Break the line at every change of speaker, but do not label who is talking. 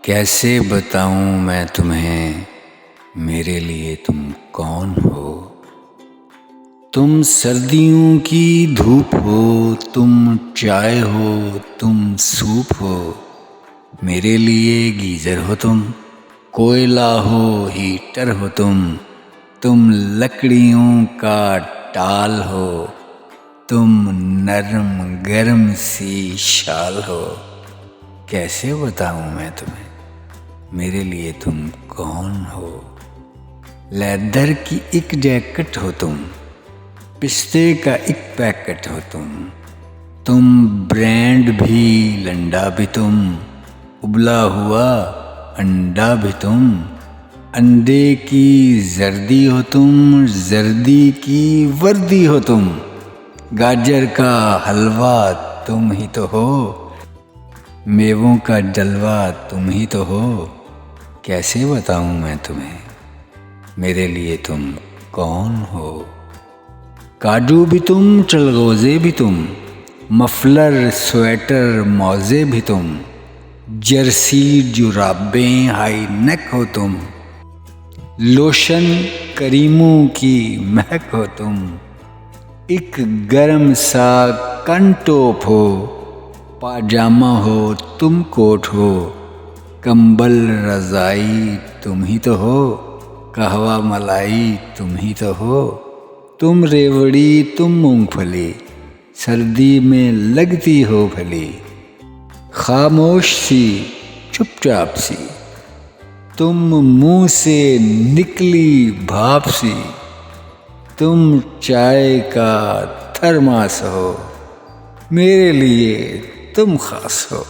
कैसे बताऊं मैं तुम्हें मेरे लिए तुम कौन हो। तुम सर्दियों की धूप हो, तुम चाय हो, तुम सूप हो। मेरे लिए गीज़र हो तुम, कोयला हो, हीटर हो तुम लकड़ियों का टाल हो, तुम नरम गरम सी शाल हो। कैसे बताऊं मैं तुम्हें मेरे लिए तुम कौन हो। लेदर की एक जैकेट हो तुम, पिस्ते का एक पैकेट हो तुम ब्रांड भी लंडा भी तुम, उबला हुआ अंडा भी तुम। अंडे की जर्दी हो तुम, जर्दी की वर्दी हो तुम। गाजर का हलवा तुम ही तो हो, मेवों का जलवा तुम ही तो हो। कैसे बताऊं मैं तुम्हें मेरे लिए तुम कौन हो। काजू भी तुम, चलगोज़े भी तुम, मफलर स्वेटर मौजे भी तुम। जर्सी जुराबें हाई नेक हो तुम, लोशन करीमों की महक हो तुम। एक गरम सा कंटोप हो, पाजामा हो तुम कोट हो। कंबल रज़ाई तुम ही तो हो, कहवा मलाई तुम ही तो हो। तुम रेवड़ी तुम मूंगफली, सर्दी में लगती हो भली। खामोश सी चुपचाप सी, तुम मुंह से निकली भाप सी। तुम चाय का थर्मास हो, मेरे लिए तुम खास हो।